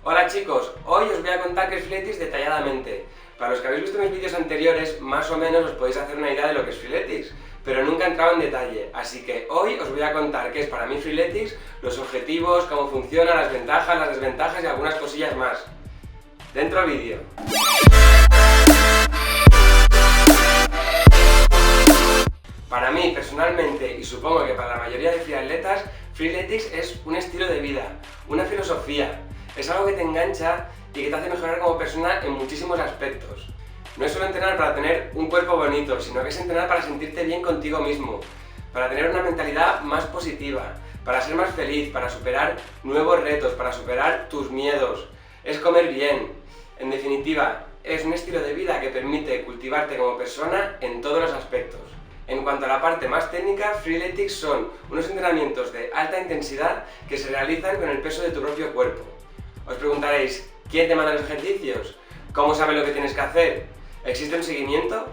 Hola chicos, hoy os voy a contar qué es Freeletics detalladamente. Para los que habéis visto mis vídeos anteriores, más o menos os podéis hacer una idea de lo que es Freeletics, pero nunca he entrado en detalle, así que hoy os voy a contar qué es para mí Freeletics, los objetivos, cómo funciona, las ventajas, las desventajas y algunas cosillas más. Dentro vídeo. Para mí, personalmente, y supongo que para la mayoría de freeatletas, Freeletics es un estilo de vida, una filosofía. Es algo que te engancha y que te hace mejorar como persona en muchísimos aspectos. No es solo entrenar para tener un cuerpo bonito, sino que es entrenar para sentirte bien contigo mismo, para tener una mentalidad más positiva, para ser más feliz, para superar nuevos retos, para superar tus miedos. Es comer bien. En definitiva, es un estilo de vida que permite cultivarte como persona en todos los aspectos. En cuanto a la parte más técnica, Freeletics son unos entrenamientos de alta intensidad que se realizan con el peso de tu propio cuerpo. Os preguntaréis, ¿quién te manda los ejercicios? ¿Cómo sabes lo que tienes que hacer? ¿Existe un seguimiento?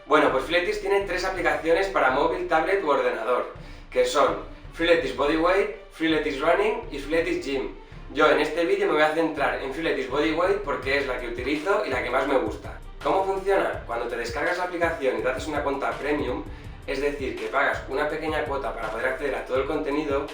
Bueno, pues Freeletics tiene 3 aplicaciones para móvil, tablet u ordenador, que son Freeletics Bodyweight, Freeletics Running y Freeletics Gym. Yo en este vídeo me voy a centrar en Freeletics Bodyweight porque es la que utilizo y la que más me gusta. ¿Cómo funciona? Cuando te descargas la aplicación y te haces una cuenta premium, es decir, que pagas una pequeña cuota para poder acceder a todo el contenido,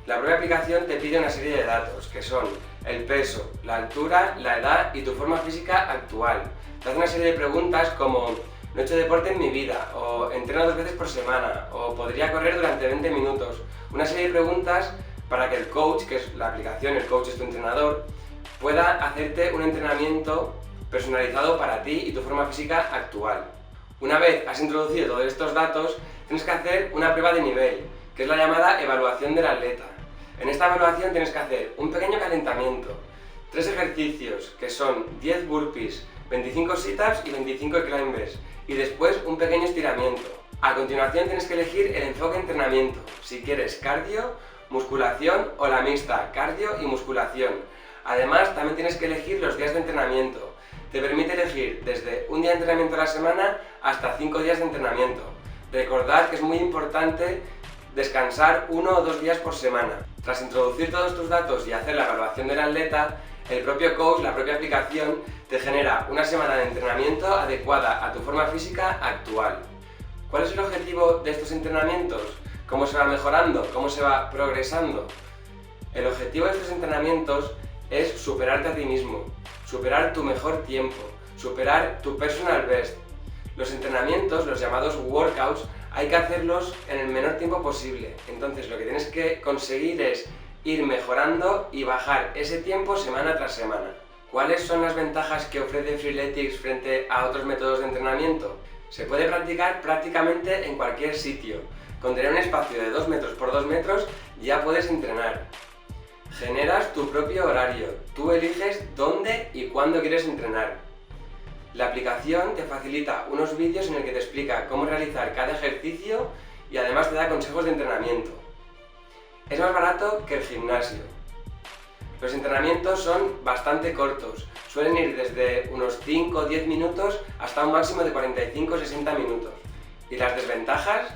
la propia aplicación te pide una serie de datos, que son el peso, la altura, la edad y tu forma física actual. Te hace una serie de preguntas como no he hecho deporte en mi vida, o entreno 2 veces por semana, o podría correr durante 20 minutos. Una serie de preguntas para que el coach, que es la aplicación, el coach es tu entrenador, pueda hacerte un entrenamiento personalizado para ti y tu forma física actual. Una vez has introducido todos estos datos, tienes que hacer una prueba de nivel, que es la llamada evaluación del atleta. En esta evaluación tienes que hacer un pequeño calentamiento, 3 ejercicios, que son 10 burpees, 25 sit-ups y 25 climbers, y después un pequeño estiramiento. A continuación tienes que elegir el enfoque de entrenamiento, si quieres cardio, musculación o la mixta, cardio y musculación. Además, también tienes que elegir los días de entrenamiento. Te permite elegir desde un día de entrenamiento a la semana hasta 5 días de entrenamiento. Recordad que es muy importante descansar 1 o 2 días por semana. Tras introducir todos tus datos y hacer la evaluación del atleta, el propio coach, la propia aplicación, te genera una semana de entrenamiento adecuada a tu forma física actual. ¿Cuál es el objetivo de estos entrenamientos? ¿Cómo se va mejorando? ¿Cómo se va progresando? El objetivo de estos entrenamientos es superarte a ti mismo, superar tu mejor tiempo, superar tu personal best. Los entrenamientos, los llamados workouts, hay que hacerlos en el menor tiempo posible. Entonces lo que tienes que conseguir es ir mejorando y bajar ese tiempo semana tras semana. ¿Cuáles son las ventajas que ofrece Freeletics frente a otros métodos de entrenamiento? Se puede practicar prácticamente en cualquier sitio. Con tener un espacio de 2 metros por 2 metros ya puedes entrenar. Generas tu propio horario, tú eliges dónde y cuándo quieres entrenar. La aplicación te facilita unos vídeos en el que te explica cómo realizar cada ejercicio y además te da consejos de entrenamiento. Es más barato que el gimnasio. Los entrenamientos son bastante cortos, suelen ir desde unos 5 o 10 minutos hasta un máximo de 45 o 60 minutos. ¿Y las desventajas?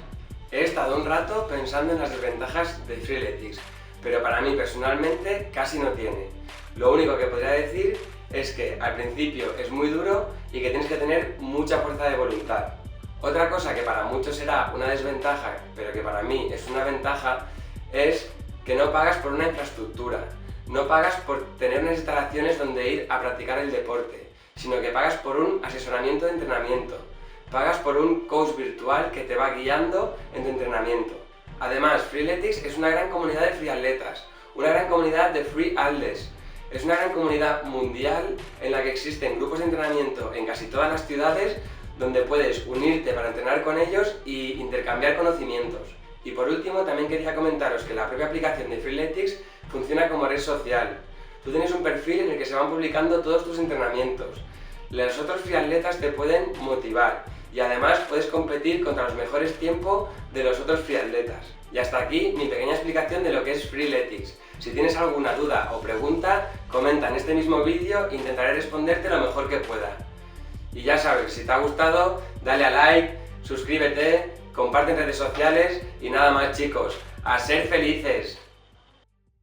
He estado un rato pensando en las desventajas de Freeletics, pero para mí personalmente casi no tiene. Lo único que podría decir es que al principio es muy duro y que tienes que tener mucha fuerza de voluntad. Otra cosa que para muchos será una desventaja, pero que para mí es una ventaja, es que no pagas por una infraestructura, no pagas por tener unas instalaciones donde ir a practicar el deporte, sino que pagas por un asesoramiento de entrenamiento, pagas por un coach virtual que te va guiando en tu entrenamiento. Además, Freeletics es una gran comunidad de freeatletas, una gran comunidad de free athletes. Es una gran comunidad mundial en la que existen grupos de entrenamiento en casi todas las ciudades donde puedes unirte para entrenar con ellos e intercambiar conocimientos. Y por último, también quería comentaros que la propia aplicación de Freeletics funciona como red social. Tú tienes un perfil en el que se van publicando todos tus entrenamientos. Los otros freeatletas te pueden motivar y además puedes competir contra los mejores tiempos de los otros freeatletas. Y hasta aquí mi pequeña explicación de lo que es Freeletics. Si tienes alguna duda o pregunta, comenta en este mismo vídeo e intentaré responderte lo mejor que pueda. Y ya sabes, si te ha gustado, dale a like, suscríbete, comparte en redes sociales y nada más chicos, a ser felices.